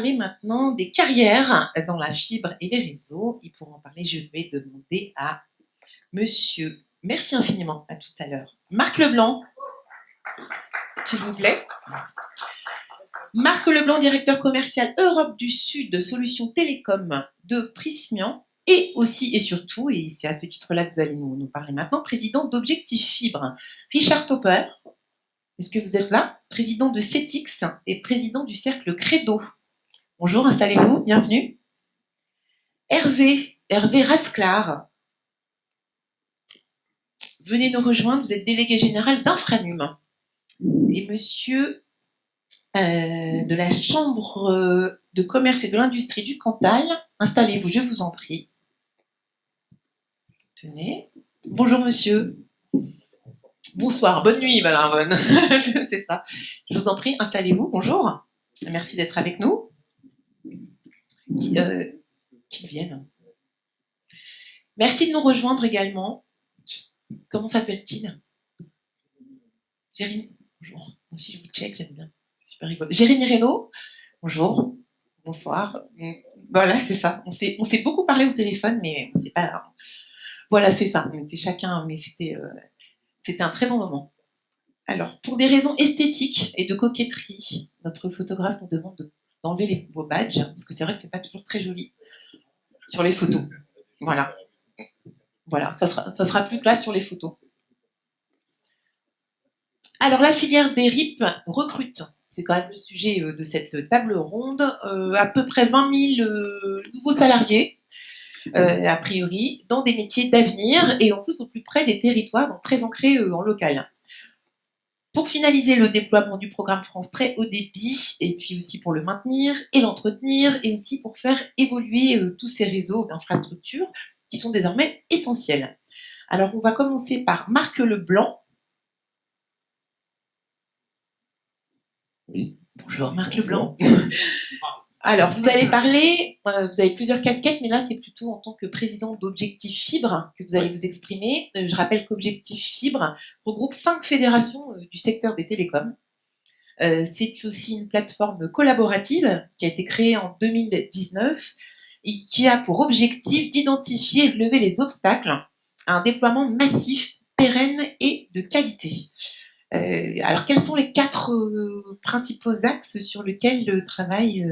parler maintenant des carrières dans la fibre et les réseaux. Et pour en parler, je vais demander à monsieur, merci infiniment, à tout à l'heure, Marc Leblanc, s'il vous plaît. Marc Leblanc, directeur commercial Europe du Sud de Solutions Télécom de Prismian, et aussi et surtout, et c'est à ce titre-là que vous allez nous parler maintenant, président d'Objectif Fibre. Richard Topper, est-ce que vous êtes là? Président de CETIX et président du Cercle Credo. Bonjour, installez-vous, bienvenue. Hervé Rasclar, venez nous rejoindre, vous êtes délégué général d'Infranum. Et monsieur de la Chambre de commerce et de l'industrie du Cantal, installez-vous, je vous en prie. Tenez. Bonjour monsieur. Bonsoir, bonne nuit, Valentin. C'est ça. Je vous en prie, installez-vous, bonjour. Merci d'être avec nous. Qu'ils viennent. Merci de nous rejoindre également. Comment s'appelle-t-il? Jérémy. Bonjour. Moi aussi, je vous check, j'aime bien. Super rigolo. Jérémy Reynaud. Bonjour. Bonsoir. Voilà, c'est ça. On s'est beaucoup parlé au téléphone, mais on sait pas. Voilà, c'est ça. On était chacun, mais c'était un très bon moment. Alors, pour des raisons esthétiques et de coquetterie, notre photographe nous demande d'enlever vos badges, parce que c'est vrai que c'est pas toujours très joli sur les photos. Voilà. Voilà, ça sera plus classe sur les photos. Alors, la filière des RIP recrute. C'est quand même le sujet de cette table ronde. À peu près 20 000 nouveaux salariés, a priori, dans des métiers d'avenir et en plus au plus près des territoires, donc très ancrés en local. Pour finaliser le déploiement du programme France Très Haut Débit, et puis aussi pour le maintenir et l'entretenir, et aussi pour faire évoluer tous ces réseaux d'infrastructures qui sont désormais essentiels. Alors, on va commencer par Marc Leblanc. Oui, bonjour Marc Leblanc. Alors, vous allez parler, vous avez plusieurs casquettes, mais là, c'est plutôt en tant que président d'Objectif Fibre que vous allez vous exprimer. Je rappelle qu'Objectif Fibre regroupe 5 fédérations du secteur des télécoms. C'est aussi une plateforme collaborative qui a été créée en 2019 et qui a pour objectif d'identifier et de lever les obstacles à un déploiement massif, pérenne et de qualité. Alors, quels sont les 4 principaux axes sur lesquels travaille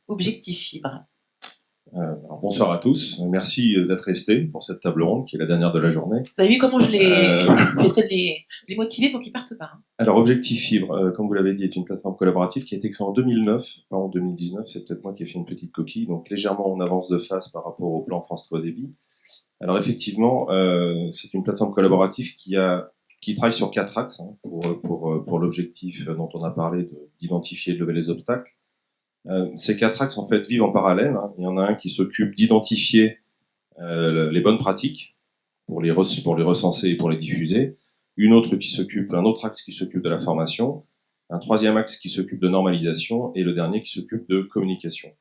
Objectif Fibre? Bonsoir à tous. Merci d'être restés pour cette table ronde qui est la dernière de la journée. Vous avez vu comment j'essaie de les motiver pour qu'ils partent pas. Alors, Objectif Fibre, comme vous l'avez dit, est une plateforme collaborative qui a été créée en 2009, pas en 2019. C'est peut-être moi qui ai fait une petite coquille, donc légèrement en avance de face par rapport au plan France Très Haut Débit. Alors, effectivement, c'est une plateforme collaborative qui travaille sur 4 axes pour l'objectif dont on a parlé d'identifier et de lever les obstacles. Ces 4 axes en fait vivent en parallèle. Il y en a un qui s'occupe d'identifier les bonnes pratiques pour les recenser et pour les diffuser. Un autre axe qui s'occupe de la formation, un troisième axe qui s'occupe de normalisation et le dernier qui s'occupe de communication.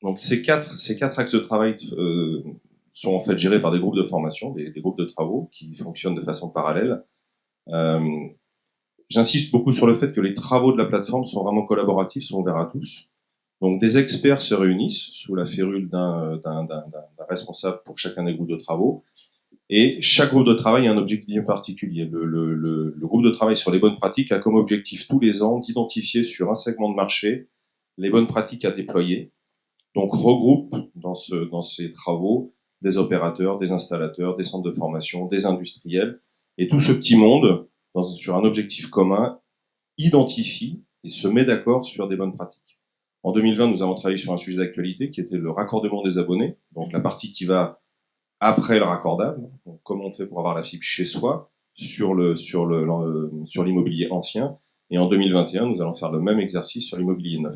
Donc ces quatre axes de travail sont en fait gérés par des groupes de formation, des groupes de travaux qui fonctionnent de façon parallèle. J'insiste beaucoup sur le fait que les travaux de la plateforme sont vraiment collaboratifs, sont ouverts à tous. Donc des experts se réunissent sous la férule d'un responsable pour chacun des groupes de travaux. Et chaque groupe de travail a un objectif bien particulier. Le groupe de travail sur les bonnes pratiques a comme objectif tous les ans d'identifier sur un segment de marché les bonnes pratiques à déployer. Donc regroupe dans ces travaux des opérateurs, des installateurs, des centres de formation, des industriels. Et tout ce petit monde, sur un objectif commun, identifie et se met d'accord sur des bonnes pratiques. En 2020, nous avons travaillé sur un sujet d'actualité qui était le raccordement des abonnés, donc la partie qui va après le raccordable. Donc, comment on fait pour avoir la fibre chez soi sur l'immobilier ancien. Et en 2021, nous allons faire le même exercice sur l'immobilier neuf.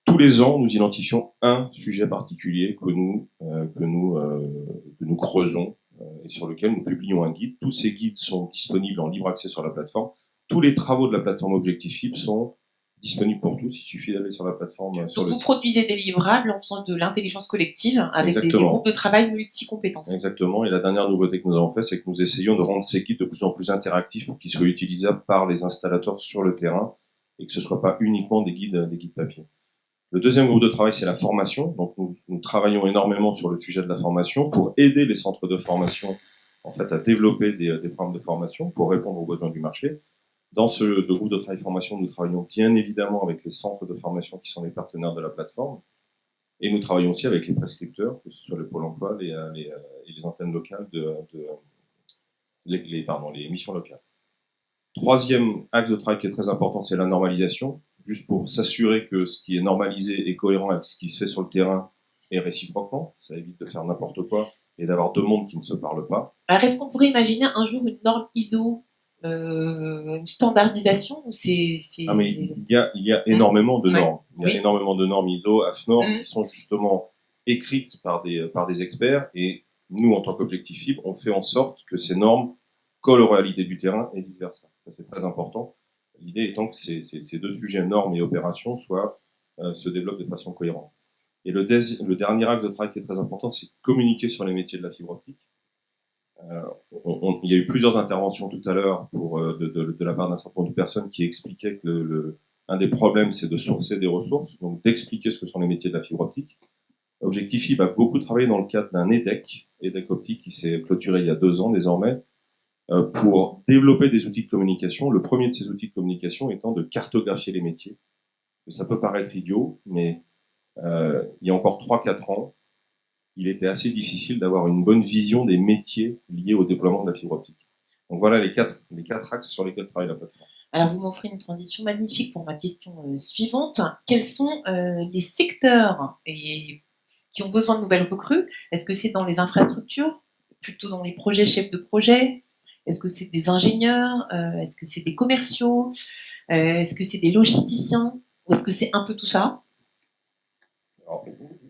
Tous les ans, nous identifions un sujet particulier que nous creusons et sur lequel nous publions un guide. Tous ces guides sont disponibles en libre accès sur la plateforme. Tous les travaux de la plateforme Objectif Fibre sont disponibles pour tous. Il suffit d'aller sur la plateforme. Donc vous produisez des livrables en faisant de l'intelligence collective avec des groupes de travail multi-compétences. Exactement. Et la dernière nouveauté que nous avons fait, c'est que nous essayons de rendre ces guides de plus en plus interactifs pour qu'ils soient utilisables par les installateurs sur le terrain et que ce ne soit pas uniquement des guides papier. Le deuxième groupe de travail, c'est la formation. Donc, nous travaillons énormément sur le sujet de la formation pour aider les centres de formation en fait, à développer des programmes de formation pour répondre aux besoins du marché. Dans ce groupe de travail formation, nous travaillons bien évidemment avec les centres de formation qui sont les partenaires de la plateforme. Et nous travaillons aussi avec les prescripteurs, que ce soit le Pôle emploi, les antennes locales, les missions locales. Troisième axe de travail qui est très important, c'est la normalisation, juste pour s'assurer que ce qui est normalisé est cohérent avec ce qui se fait sur le terrain et réciproquement. Ça évite de faire n'importe quoi et d'avoir deux mondes qui ne se parlent pas. Alors, est-ce qu'on pourrait imaginer un jour une norme ISO, une standardisation ou c'est... Ah, mais il y a énormément de normes. Il y a énormément de normes ISO, AFNOR, qui sont justement écrites par des experts, et nous, en tant qu'Objectif Fibre, on fait en sorte que ces normes collent aux réalités du terrain et vice-versa. Ça, c'est très important. L'idée étant que ces deux sujets, normes et opérations, se développent de façon cohérente. Et le dernier axe de travail qui est très important, c'est communiquer sur les métiers de la fibre optique. Il y a eu plusieurs interventions tout à l'heure de la part d'un certain nombre de personnes qui expliquaient que un des problèmes, c'est de sourcer des ressources, donc d'expliquer ce que sont les métiers de la fibre optique. Objectif Fibre a beaucoup travaillé dans le cadre d'un EDEC optique, qui s'est clôturé il y a 2 ans désormais, pour développer des outils de communication. Le premier de ces outils de communication étant de cartographier les métiers. Ça peut paraître idiot, mais il y a encore 3-4 ans, il était assez difficile d'avoir une bonne vision des métiers liés au déploiement de la fibre optique. Donc voilà les quatre axes sur lesquels travaille la plateforme. Alors, vous m'offrez une transition magnifique pour ma question suivante. Quels sont les secteurs qui ont besoin de nouvelles recrues? Est-ce que c'est dans les infrastructures, plutôt dans les projets chefs de projet? Est-ce que c'est des ingénieurs? Est-ce que c'est des commerciaux? Est-ce que c'est des logisticiens? Ou est-ce que c'est un peu tout ça? Alors,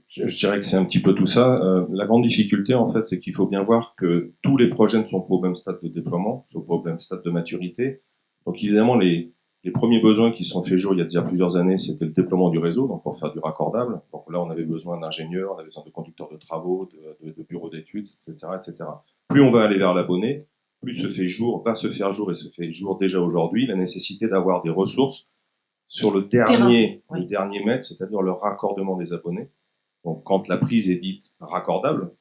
je dirais que c'est un petit peu tout ça. La grande difficulté, en fait, c'est qu'il faut bien voir que tous les projets ne sont pas au même stade de déploiement, sont pas au même stade de maturité. Donc, évidemment, les premiers besoins qui sont faits jour il y a déjà plusieurs années, c'était le déploiement du réseau, donc pour faire du raccordable. Donc là, on avait besoin d'ingénieurs, on avait besoin de conducteurs de travaux, de bureaux d'études, etc., etc. Plus on va aller vers l'abonné, plus va se faire jour et se fait jour déjà aujourd'hui la nécessité d'avoir des ressources sur le dernier mètre, c'est-à-dire le raccordement des abonnés. Donc, quand la prise est dite raccordable,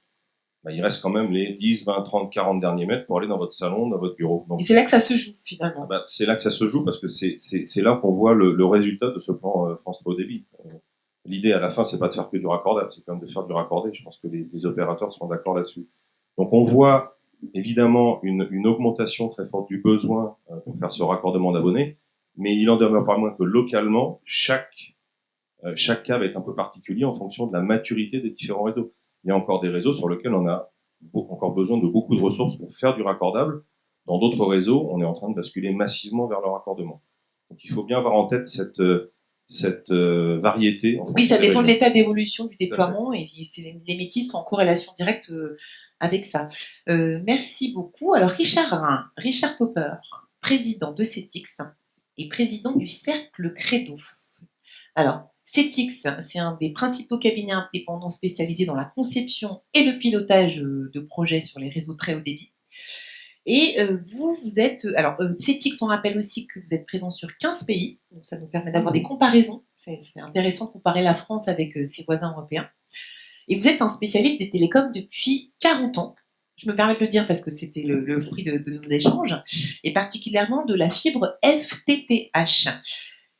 bah, il reste quand même les 10, 20, 30, 40 derniers mètres pour aller dans votre salon, dans votre bureau. Donc, et c'est là que ça se joue, finalement. Bah, c'est là que ça se joue, parce que c'est là qu'on voit le résultat de ce plan France Très Haut Débit. L'idée, à la fin, c'est pas de faire que du raccordable, c'est quand même de faire du raccordé. Je pense que les opérateurs seront d'accord là-dessus. Donc, on voit évidemment une augmentation très forte du besoin pour faire ce raccordement d'abonnés, mais il en demeure pas moins que localement, chaque cas va être un peu particulier en fonction de la maturité des différents réseaux. Il y a encore des réseaux sur lesquels on a encore besoin de beaucoup de ressources pour faire du raccordable. Dans d'autres réseaux, on est en train de basculer massivement vers le raccordement. Donc il faut bien avoir en tête cette variété. Oui, ça dépend de l'état d'évolution du déploiement, et les métiers sont en corrélation directe avec ça. Merci beaucoup. Alors Richard Popper, président de CETIX et président du Cercle Credo. Alors, CETIX, c'est un des principaux cabinets indépendants spécialisés dans la conception et le pilotage de projets sur les réseaux très haut débit. Et vous êtes... Alors, CETIX, on rappelle aussi que vous êtes présent sur 15 pays, donc ça nous permet d'avoir des comparaisons. C'est intéressant de comparer la France avec ses voisins européens. Et vous êtes un spécialiste des télécoms depuis 40 ans. Je me permets de le dire parce que c'était le fruit de nos échanges, et particulièrement de la fibre FTTH.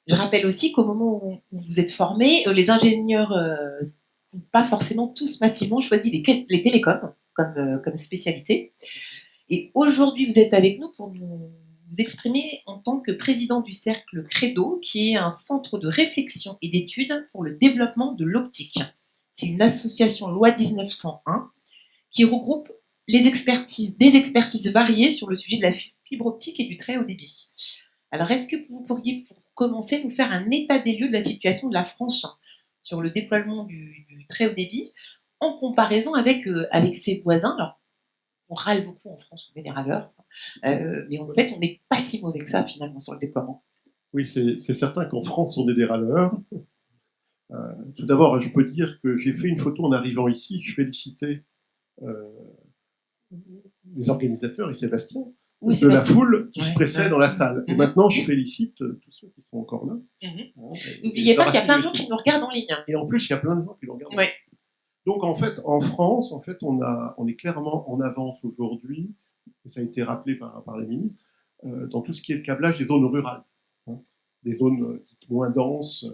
Je rappelle aussi qu'au moment où vous êtes formés, les ingénieurs n'ont pas forcément tous massivement choisi les télécoms comme spécialité. Et aujourd'hui, vous êtes avec nous pour vous exprimer en tant que président du Cercle Credo, qui est un centre de réflexion et d'études pour le développement de l'optique. C'est une association loi 1901 qui regroupe des expertises variées sur le sujet de la fibre optique et du très haut débit. Alors, est-ce que vous pourriez, pour commencer, nous faire un état des lieux de la situation de la France sur le déploiement du très haut débit en comparaison avec ses voisins? Alors, on râle beaucoup en France, on est des râleurs, mais en fait, on n'est pas si mauvais que ça, finalement, sur le déploiement. Oui, c'est certain qu'en France, on est des râleurs. Tout d'abord, je peux dire que j'ai fait une photo en arrivant ici. Je félicitais les organisateurs et Sébastien, Oui, de la Sébastien. foule qui se Ouais. pressait dans la salle. Et Mhm. maintenant, je félicite tous ceux qui sont encore là. Mhm. Hein, N'oubliez pas leur qu'il y a plein de gens activité. qui nous regardent en ligne. Et en plus, il y a plein de gens qui le regardent. Ouais. Donc, en fait, en France, on est clairement en avance aujourd'hui, et ça a été rappelé par les ministres, dans tout ce qui est le câblage des zones rurales, hein, des zones moins denses.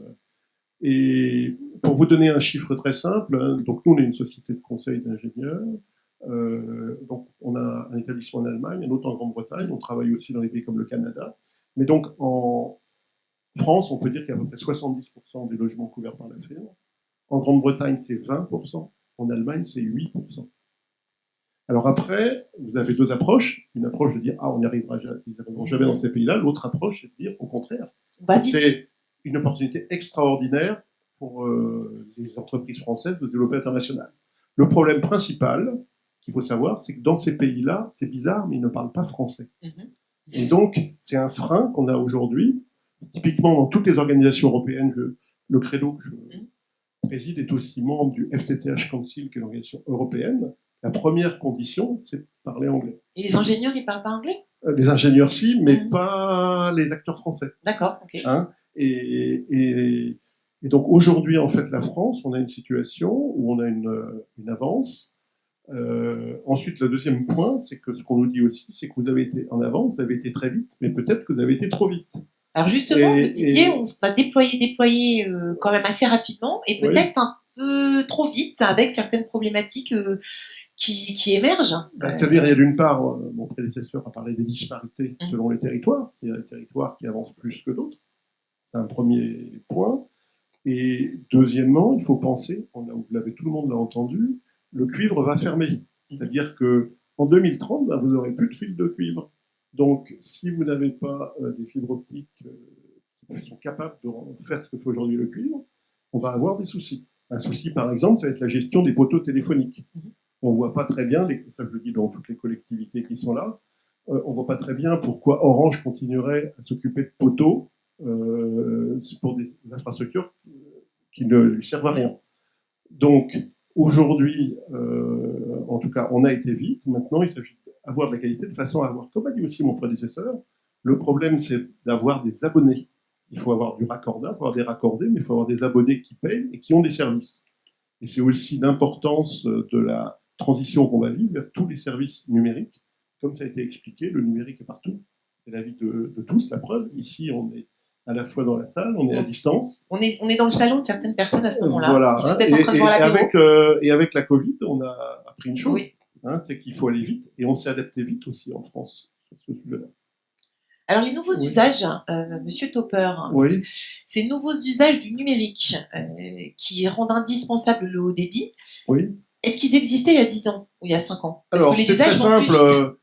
Et pour vous donner un chiffre très simple, hein, donc nous, on est une société de conseil d'ingénieurs. Donc, on a un établissement en Allemagne, un autre en Grande-Bretagne. On travaille aussi dans les pays comme le Canada. Mais donc, en France, on peut dire qu'il y a à peu près 70% des logements couverts par la fibre. En Grande-Bretagne, c'est 20%. En Allemagne, c'est 8%. Alors après, vous avez deux approches. Une approche de dire, ah, on n'y arrivera jamais dans ces pays-là. L'autre approche, c'est de dire, au contraire, On va vite. c'est une opportunité extraordinaire pour les entreprises françaises de se développer international. Le problème principal qu'il faut savoir, c'est que dans ces pays-là, c'est bizarre, mais ils ne parlent pas français. Mhm. Et donc, c'est un frein qu'on a aujourd'hui. Typiquement, dans toutes les organisations européennes, le credo que je préside est aussi membre du FTTH Council, qui est l'organisation européenne. La première condition, c'est de parler anglais. Et les ingénieurs, ils parlent pas anglais? Les ingénieurs, si, mais pas les acteurs français. D'accord, ok. Hein, et donc aujourd'hui, en fait, la France, on a une situation où on a une avance. Ensuite, le deuxième point, c'est que ce qu'on nous dit aussi, c'est que vous avez été en avance, vous avez été très vite, mais peut-être que vous avez été trop vite. Alors justement, Et- vous disiez, et- on a déployé quand même assez rapidement et Oui. peut-être un peu trop vite avec certaines problématiques qui émergent. C'est-à-dire, il y a d'une part, mon prédécesseur a parlé des disparités Mhm. selon les territoires. Il y a des territoires qui avancent plus que d'autres. C'est un premier point. Et deuxièmement, il faut penser, vous l'avez, tout le monde l'a entendu, le cuivre va fermer. C'est-à-dire que en 2030, vous n'aurez plus de fil de cuivre. Donc, si vous n'avez pas des fibres optiques qui sont capables de faire ce que fait aujourd'hui le cuivre, on va avoir des soucis. Un souci, par exemple, ça va être la gestion des poteaux téléphoniques. On ne voit pas très bien, ça je le dis dans toutes les collectivités qui sont là, on ne voit pas très bien pourquoi Orange continuerait à s'occuper de poteaux pour des infrastructures qui ne lui servent à rien. Donc, aujourd'hui, en tout cas, on a été vite. Maintenant, il s'agit d'avoir de la qualité de façon à avoir, comme a dit aussi mon prédécesseur, le problème, c'est d'avoir des abonnés. Il faut avoir du raccordage, il faut avoir des raccordés, mais il faut avoir des abonnés qui payent et qui ont des services. Et c'est aussi l'importance de la transition qu'on va vivre vers tous les services numériques. Comme ça a été expliqué, le numérique est partout. C'est la vie de tous, la preuve. Ici, on est à la fois dans la salle, on est à distance. On est dans le salon de certaines personnes à ce moment-là. Voilà, Ils sont peut-être en train de voir l'apéro. et avec la Covid, on a appris une chose, Oui. c'est qu'il faut aller vite, et on s'est adapté vite aussi en France sur ce sujet-là. Alors les nouveaux Oui. usages, Monsieur Topper, Oui. ces nouveaux usages du numérique qui rendent indispensable le haut débit, Oui. est-ce qu'ils existaient il y a 10 ans ou il y a 5 ans? Parce Alors, que les c'est usages très vont plus simple. vite.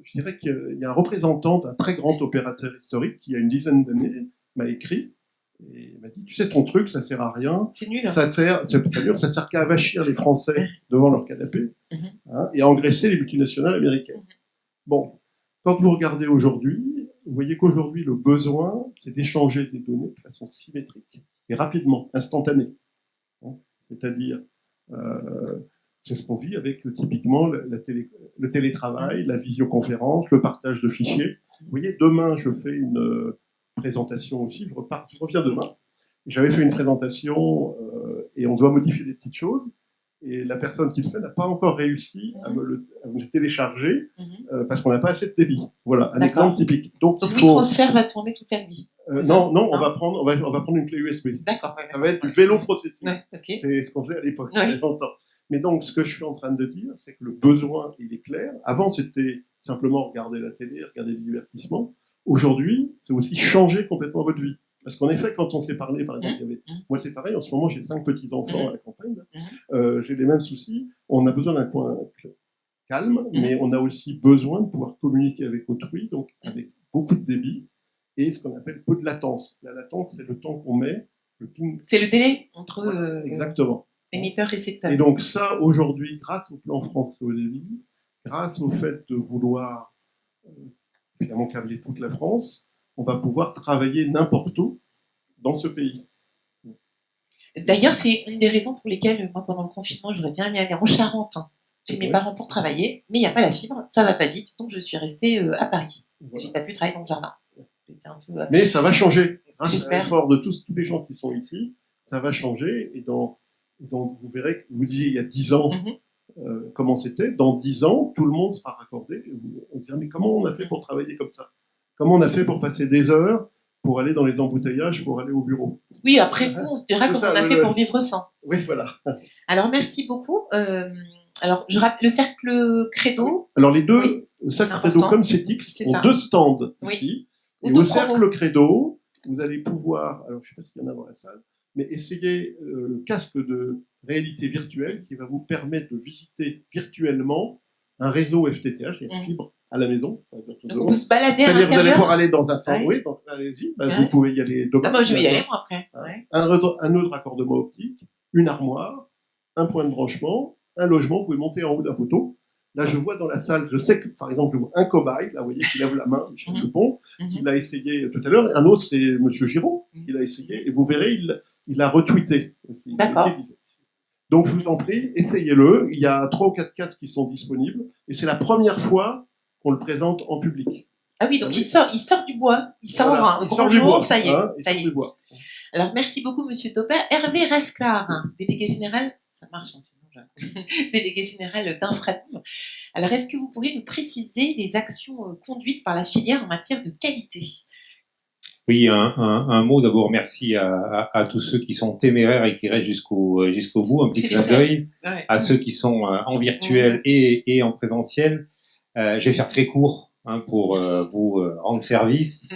Je dirais qu'il y a un représentant d'un très grand opérateur historique qui, il y a une dizaine d'années, m'a écrit et m'a dit, tu sais, ton truc, ça sert à rien. C'est nul. Ça sert qu'à avachir les Français devant leur canapé et à engraisser les multinationales américaines. Bon, quand vous regardez aujourd'hui, vous voyez qu'aujourd'hui, le besoin, c'est d'échanger des données de façon symétrique et rapidement, instantanée. C'est-à-dire, c'est ce qu'on vit avec typiquement le télétravail, la visioconférence, le partage de fichiers. Vous voyez, demain, je fais une présentation aussi, je reviens demain. J'avais fait une présentation et on doit modifier des petites choses. Et la personne qui le fait n'a pas encore réussi à me le télécharger parce qu'on n'a pas assez de débit. Voilà, un exemple typique. Donc le transfert va tourner toute la nuit. Non, on va prendre une clé USB. D'accord. Ça va être du vélo processing. Ouais, okay. C'est ce qu'on faisait à l'époque, il ouais. y a longtemps. Mais donc, ce que je suis en train de dire, c'est que le besoin, il est clair. Avant, c'était simplement regarder la télé, regarder du divertissement. Aujourd'hui, c'est aussi changer complètement votre vie. Parce qu'en effet, quand on s'est parlé, par exemple, moi c'est pareil, en ce moment j'ai 5 petits-enfants à la campagne, j'ai les mêmes soucis, on a besoin d'un coin calme, mais on a aussi besoin de pouvoir communiquer avec autrui, donc avec beaucoup de débit, et ce qu'on appelle peu de latence. La latence, c'est le temps qu'on met, le ping. C'est le délai entre exactement. émetteur-récepteur. Et donc ça, aujourd'hui, grâce au plan France Très Haut Débit, grâce au fait de vouloir finalement câbler toute la France, on va pouvoir travailler n'importe où dans ce pays. D'ailleurs, c'est une des raisons pour lesquelles, moi, pendant le confinement, j'aurais bien aimé aller en Charente chez mes Ouais. parents pour travailler, mais il n'y a pas la fibre, ça va pas vite, donc je suis restée à Paris. Voilà. J'ai pas pu travailler dans le jardin. J'étais un peu, Mais ça va changer. Grâce à J'espère. l'effort de tous les gens qui sont ici, ça va changer. Et vous verrez, vous disiez il y a 10 ans comment c'était. Dans 10 ans, tout le monde sera raccordé. On se dira, mais comment on a fait pour travailler comme ça? Comment on a fait pour passer des heures pour aller dans les embouteillages, pour aller au bureau? Oui, après coup, on se dira C'est comment ça, on a ouais, fait ouais. pour vivre sans. Oui, voilà. Alors, merci beaucoup. Alors, je rappelle le cercle Credo. Alors les deux, Oui, Cercle c'est Credo important. comme CETIX, C'est ont ça. 2 stands Oui. ici. Ou Et deux au promos. Cercle Credo, vous allez pouvoir, alors je ne sais pas s'il y en a dans la salle, mais essayer le casque de réalité virtuelle qui va vous permettre de visiter virtuellement un réseau FTTH, il y a une fibre à la maison. Donc, on peut se balader à C'est-à-dire vous allez l'intérieur. pouvoir aller dans un centre, Ouais. oui, allez-y, Ouais. vous pouvez y aller demain. Ah, moi, je vais y aller, moi, après. Ouais. Un nœud de raccordement optique, une armoire, un point de branchement, un logement, vous pouvez monter en haut d'un poteau. Là, je vois dans la salle, je sais que, par exemple, je vois un cobaye, là, vous voyez, qui lève la main, Michel Dupont, qui l'a essayé tout à l'heure. Un autre, c'est Monsieur Giraud, qui l'a essayé. Et vous verrez, il a retweeté aussi. D'accord. Donc, je vous en prie, essayez-le. Il y a 3 ou 4 casques qui sont disponibles. Et c'est la première fois qu'on le présente en public. Ah oui, donc Ah oui. il sort du bois. Il sort Voilà, un il grand sort du jour, bois. ça y est. Hein, il Ça sort y du est. bois. Alors, merci beaucoup, Monsieur Topper. Hervé Resclar, délégué général, ça marche, hein, sinon délégué général d'Infratom. Alors, est-ce que vous pourriez nous préciser les actions conduites par la filière en matière de qualité? Oui, un mot d'abord, merci à tous ceux qui sont téméraires et qui restent jusqu'au bout. Un petit C'est clin vrai. d'œil Ouais. à ceux qui sont en virtuel et en présentiel. Je vais faire très court pour vous rendre service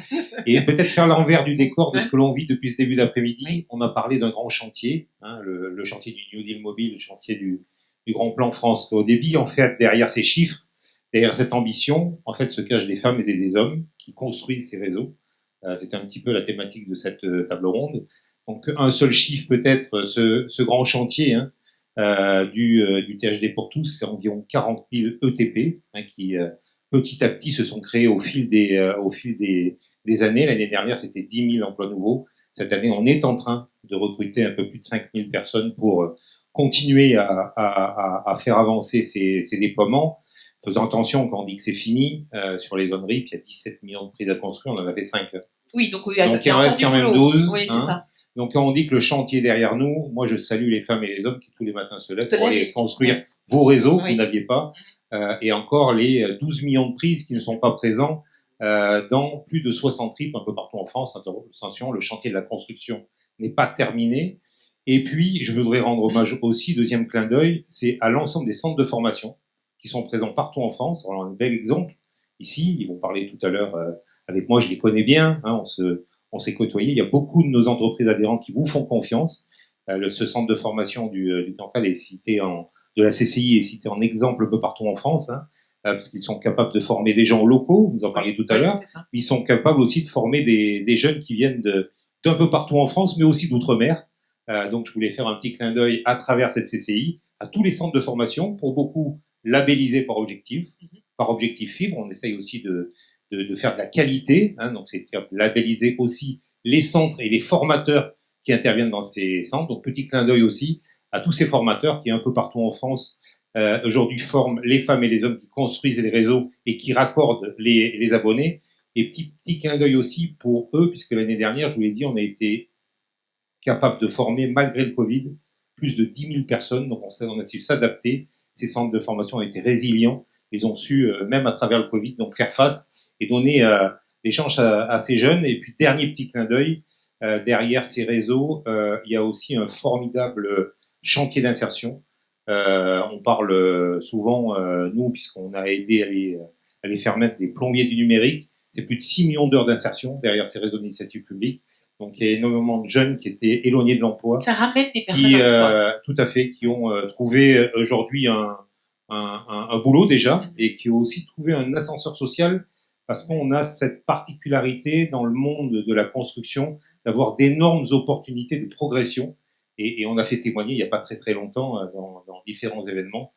et peut-être faire l'envers du décor de ce que l'on vit depuis ce début d'après-midi. Oui. On a parlé d'un grand chantier, le chantier du New Deal mobile, le chantier du grand plan France au débit. En fait, derrière ces chiffres, derrière cette ambition, en fait, se cachent des femmes et des hommes qui construisent ces réseaux. C'est un petit peu la thématique de cette table ronde. Donc, un seul chiffre peut-être, ce grand chantier du THD pour tous, c'est environ 40 000 ETP qui petit à petit se sont créés au fil des années. L'année dernière, c'était 10 000 emplois nouveaux. Cette année, on est en train de recruter un peu plus de 5 000 personnes pour continuer à faire avancer ces déploiements. Faisant attention, quand on dit que c'est fini, sur les zones RIP, il y a 17 millions de prises à construire, on en avait 5. Oui, donc il il en reste quand même 12. Oui, c'est ça. Donc quand on dit que le chantier est derrière nous, moi je salue les femmes et les hommes qui tous les matins se lèvent pour aller construire vos réseaux que vous n'aviez pas, et encore les 12 millions de prises qui ne sont pas présents dans plus de 60 RIP un peu partout en France. Attention, le chantier de la construction n'est pas terminé. Et puis, je voudrais rendre hommage aussi, deuxième clin d'œil, c'est à l'ensemble des centres de formation qui sont présents partout en France. Alors, un bel exemple, ici, ils vont parler tout à l'heure avec moi, je les connais bien, on s'est côtoyés. Il y a beaucoup de nos entreprises adhérentes qui vous font confiance. Ce centre de formation du Cantal est cité de la CCI est cité en exemple un peu partout en France, parce qu'ils sont capables de former des gens locaux, vous en parliez tout à l'heure. Ils sont capables aussi de former des jeunes qui viennent d'un peu partout en France, mais aussi d'outre-mer. Donc, je voulais faire un petit clin d'œil à travers cette CCI à tous les centres de formation, pour beaucoup labellisés par objectif fibre. On essaye aussi de faire de la qualité, donc c'est labelliser aussi les centres et les formateurs qui interviennent dans ces centres. Donc, petit clin d'œil aussi à tous ces formateurs qui, un peu partout en France, aujourd'hui forment les femmes et les hommes qui construisent les réseaux et qui raccordent les abonnés. Et petit clin d'œil aussi pour eux, puisque l'année dernière, je vous l'ai dit, on a été capable de former, malgré le Covid, plus de 10 000 personnes. Donc, on a su s'adapter. Ces centres de formation ont été résilients. Ils ont su, même à travers le Covid, donc faire face et donner des chances à ces jeunes. Et puis, dernier petit clin d'œil, derrière ces réseaux, il y a aussi un formidable chantier d'insertion. On parle souvent, nous, puisqu'on a aidé à les faire mettre des plombiers du numérique, c'est plus de 6 millions d'heures d'insertion derrière ces réseaux d'initiative publique. Donc, il y a énormément de jeunes qui étaient éloignés de l'emploi. Ça ramène des personnes tout à fait, qui ont trouvé aujourd'hui un boulot déjà, et qui ont aussi trouvé un ascenseur social, parce qu'on a cette particularité dans le monde de la construction d'avoir d'énormes opportunités de progression. Et on a fait témoigner il n'y a pas très très longtemps dans différents événements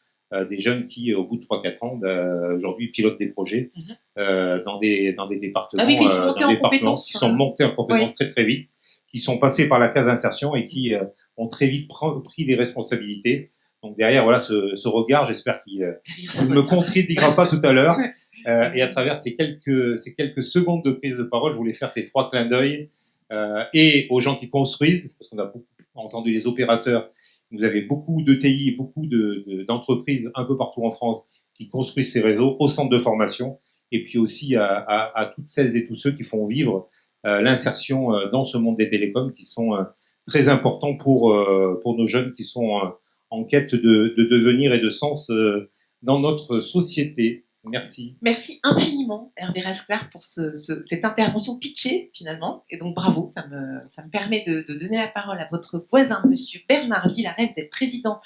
des jeunes qui, au bout de 3-4 ans, aujourd'hui pilotent des projets dans des départements, qui sont montés en compétences très très vite, qui sont passés par la case d'insertion et qui ont très vite pris des responsabilités Donc derrière, voilà, ce regard, j'espère qu'il ne me contredira pas tout à l'heure. Et à travers ces quelques secondes de prise de parole, je voulais faire ces 3 clins d'œil et aux gens qui construisent, parce qu'on a beaucoup entendu les opérateurs. Vous avez beaucoup d'ETI et beaucoup d'entreprises un peu partout en France qui construisent ces réseaux, au centre de formation, et puis aussi à toutes celles et tous ceux qui font vivre l'insertion dans ce monde des télécoms, qui sont très importants pour nos jeunes qui sont en quête de devenir et de sens dans notre société. Merci. Merci infiniment, Hervé Rasclar, pour cette intervention pitchée, finalement. Et donc, bravo, ça me permet de donner la parole à votre voisin, monsieur Bernard Villaret. Vous êtes président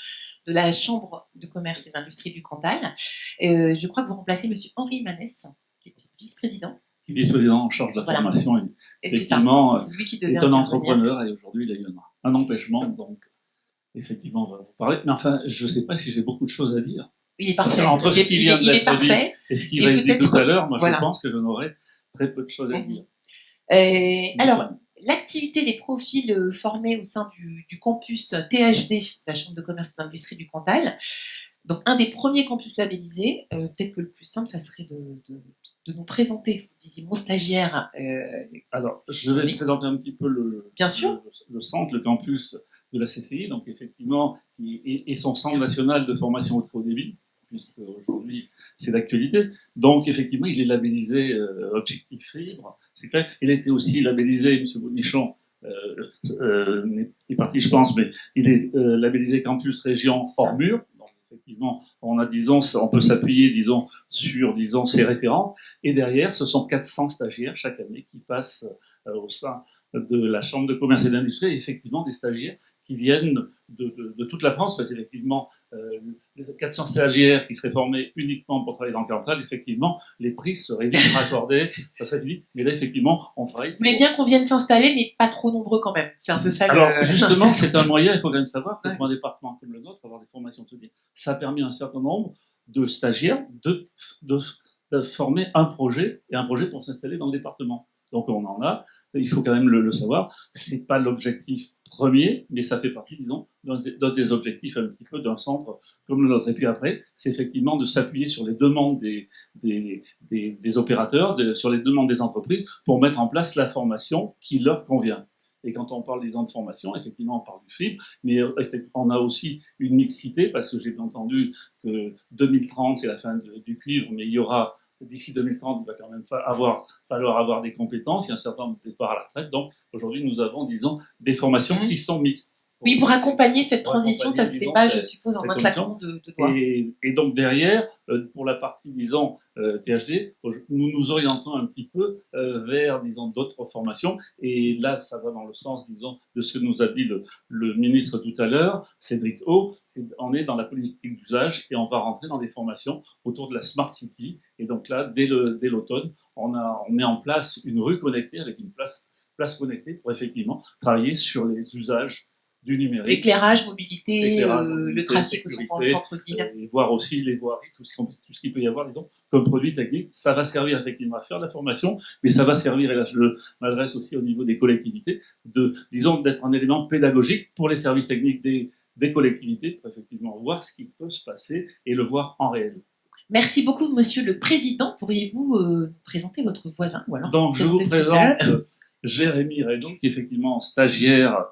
de la Chambre de commerce et d'industrie du Cantal. Je crois que vous remplacez monsieur Henri Manès, qui est vice-président. Vice-président en charge de la formation. Et effectivement, c'est lui qui est un entrepreneur et aujourd'hui, il a eu un empêchement. Donc, effectivement, on va vous parler. Mais enfin, je ne sais pas si j'ai beaucoup de choses à dire. Il est parfait. Entre ce qui vient d'être dit et ce qui va être dit tout à l'heure, moi, voilà. Je pense que je n'aurai très peu de choses à dire. Alors, l'activité des profils formés au sein du campus THD, la Chambre de commerce et d'industrie du Cantal, donc un des premiers campus labellisés, peut-être que le plus simple, ça serait de nous présenter. Vous disiez mon stagiaire. Alors, je vais présenter un petit peu Bien sûr. le centre, le campus de la CCI, donc effectivement, et son centre national de formation au très haut débit, puisque aujourd'hui c'est d'actualité. Donc effectivement, il est labellisé Objectif Fibre, c'est clair. Il a été aussi labellisé, M. Bonichon, il est parti je pense, mais il est labellisé Campus Région hors mur. Donc effectivement, on peut s'appuyer, sur ses référents. Et derrière, ce sont 400 stagiaires chaque année qui passent au sein de la Chambre de commerce et d'industrie, et effectivement des stagiaires qui viennent de toute la France, parce qu'effectivement, les 400 stagiaires qui seraient formés uniquement pour travailler dans le Cantal, effectivement, les prix seraient vite raccordés, ça serait vite, mais là, effectivement, on travaille. Vous voulez bien qu'on vienne s'installer, mais pas trop nombreux quand même. C'est un peu ça. Alors, justement, c'est un moyen, il faut quand même savoir que pour un département comme le nôtre, avoir des formations de ça a permis à un certain nombre de stagiaires de former un projet, et un projet pour s'installer dans le département. Donc on en a, il faut quand même le savoir, c'est pas l'objectif premier, mais ça fait partie, d'un des objectifs un petit peu d'un centre comme le nôtre. Et puis après, c'est effectivement de s'appuyer sur les demandes des opérateurs, sur les demandes des entreprises, pour mettre en place la formation qui leur convient. Et quand on parle de formation, effectivement, on parle du fibre, mais on a aussi une mixité, parce que j'ai entendu que 2030, c'est la fin du cuivre, mais il y aura d'ici 2030, il va quand même falloir avoir des compétences, il y a un certain nombre de départs à la retraite. Donc aujourd'hui, nous avons, des formations qui sont mixtes. Oui, pour accompagner cette transition, ça ne se fait pas, je suppose, en un claquement de doigts. Et donc derrière, pour la partie, THD, nous nous orientons un petit peu vers, d'autres formations. Et là, ça va dans le sens, de ce que nous a dit le ministre tout à l'heure, Cédric O. On est dans la politique d'usage et on va rentrer dans des formations autour de la Smart City. Et donc là, dès l'automne, on met en place une rue connectée avec une place connectée pour effectivement travailler sur les usages du numérique. Éclairage, mobilité, le trafic au centre-ville. Et voir aussi les voiries, tout ce qu'il peut y avoir, comme produit technique. Ça va servir effectivement à faire de la formation, mais ça va servir, et là je m'adresse aussi au niveau des collectivités, d'être un élément pédagogique pour les services techniques des collectivités, pour effectivement voir ce qui peut se passer et le voir en réel. Merci beaucoup, monsieur le président. Pourriez-vous présenter votre voisin ou alors Donc, je vous présente Jérémy Reynaud, qui est effectivement stagiaire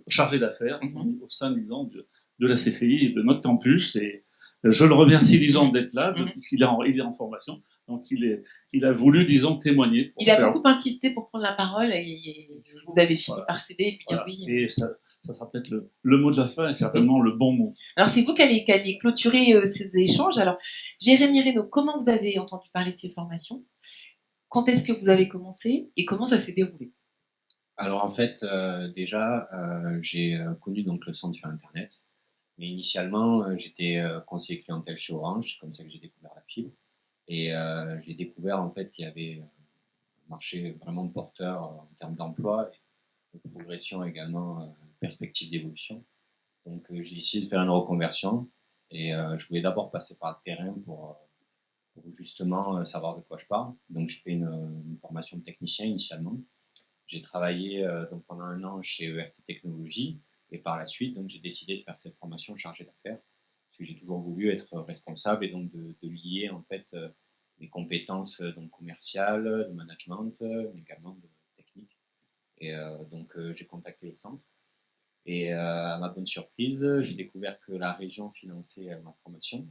chargé d'affaires au sein, de la CCI et de notre campus. Et je le remercie, d'être là, puisqu'il est en formation. Donc, il a voulu, témoigner. Il a beaucoup insisté pour prendre la parole et vous avez fini par céder et lui dire oui. Et ça sera peut-être le mot de la fin et certainement le bon mot. Alors, c'est vous qui allez clôturer ces échanges. Alors, Jérémy Reynaud, comment vous avez entendu parler de ces formations? Quand est-ce que vous avez commencé et comment ça s'est déroulé? Alors en fait, déjà, j'ai connu donc le centre sur Internet, mais initialement, j'étais conseiller clientèle chez Orange, c'est comme ça que j'ai découvert la fibre, et j'ai découvert en fait qu'il y avait un marché vraiment porteur en termes d'emploi, et de progression également, perspective d'évolution. Donc j'ai essayé de faire une reconversion, et je voulais d'abord passer par le terrain pour justement savoir de quoi je parle. Donc je fais une formation de technicien initialement. J'ai travaillé donc pendant un an chez ERT Technologies, Et par la suite, donc, j'ai décidé de faire cette formation chargée d'affaires, parce que j'ai toujours voulu être responsable et donc de lier en fait mes compétences donc, commerciales, de management, mais également de technique. Et donc j'ai contacté le centre. Et à ma bonne surprise, j'ai découvert que la région finançait ma formation.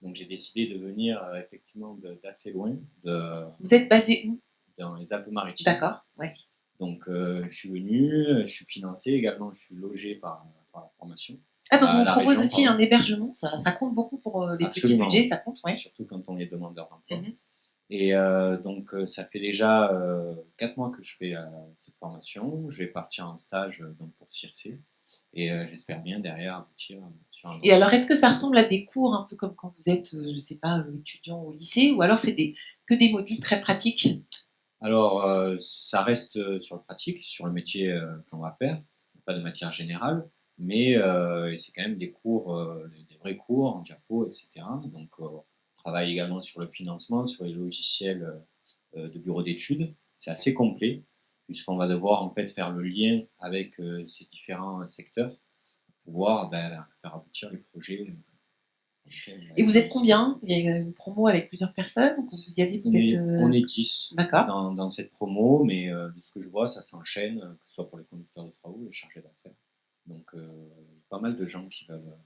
Donc j'ai décidé de venir effectivement d'assez loin. Vous êtes basé où? Dans les Alpes-Maritimes. D'accord, ouais. Donc je suis venu, je suis financé également, je suis logé par la formation. Ah, donc on propose région, aussi un hébergement, ça compte beaucoup pour les Absolument. petits budgets, ça compte, ouais. Surtout quand on est demandeur d'emploi. Mhm. Et donc ça fait déjà 4 mois que je fais cette formation. Je vais partir en stage donc, pour Circe. Et j'espère bien derrière aboutir sur un... Et alors, est-ce que ça ressemble à des cours un peu comme quand vous êtes, je ne sais pas, étudiant au lycée, ou alors c'est que des modules très pratiques? Alors, ça reste sur le pratique, sur le métier qu'on va faire, pas de matière générale, mais c'est quand même des cours, des vrais cours en diapo, etc. Donc, on travaille également sur le financement, sur les logiciels de bureau d'études. C'est assez complet, puisqu'on va devoir en fait faire le lien avec ces différents secteurs pour pouvoir faire aboutir les projets. Et vous êtes combien? Il y a une promo avec plusieurs personnes? Quand vous y allez, on est 10 dans cette promo, mais de ce que je vois, ça s'enchaîne, que ce soit pour les conducteurs de travaux, les chargés d'affaires. Donc, pas mal de gens qui veulent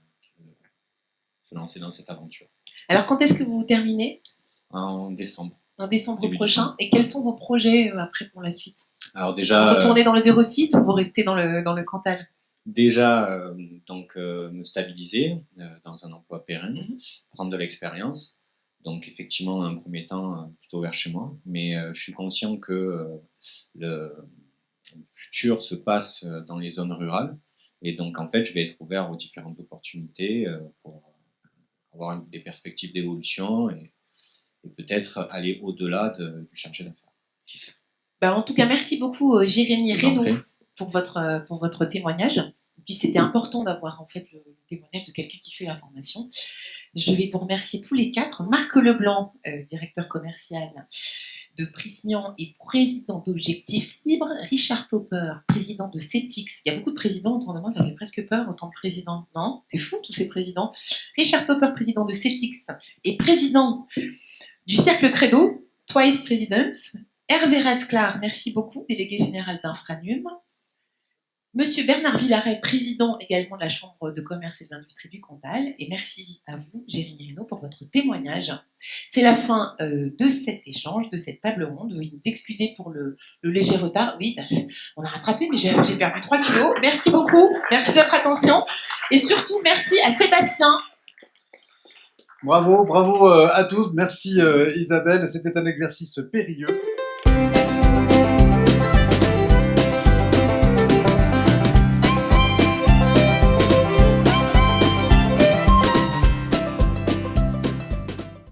se lancer dans cette aventure. Alors, quand est-ce que vous terminez? En décembre. En décembre Début prochain. décembre. Et quels sont vos projets après pour la suite? Alors déjà, vous retournez dans le 06 ou vous restez dans le Cantal? Déjà, donc me stabiliser dans un emploi pérenne, prendre de l'expérience. Donc effectivement, dans un premier temps, plutôt vers chez moi. Mais je suis conscient que le futur se passe dans les zones rurales. Et donc en fait, je vais être ouvert aux différentes opportunités pour avoir des perspectives d'évolution et peut-être aller au-delà du chargé d'affaires. Qui sait? En tout cas, merci beaucoup Jérémy Reynaud pour votre témoignage. Et puis c'était important d'avoir en fait le témoignage de quelqu'un qui fait la formation. Je vais vous remercier tous les 4. Marc Leblanc, directeur commercial de Prismian et président d'Objectifs Libres. Richard Topper, président de CETIX. Il y a beaucoup de présidents autour de moi, ça fait presque peur, autant de présidents. Non, c'est fou tous ces présidents. Richard Topper, président de CETIX et président du Cercle Credo, Twice Presidents. Hervé Rasclar, merci beaucoup, délégué général d'Infranum. Monsieur Bernard Villaret, président également de la Chambre de commerce et de l'industrie du Cantal. Et merci à vous, Jérémy Reynaud, pour votre témoignage. C'est la fin de cet échange, de cette table ronde. Veuillez nous excuser pour le léger retard. Oui, on a rattrapé, mais j'ai perdu 3 kilos. Merci beaucoup, merci de votre attention. Et surtout, merci à Sébastien. Bravo à tous. Merci Isabelle. C'était un exercice périlleux.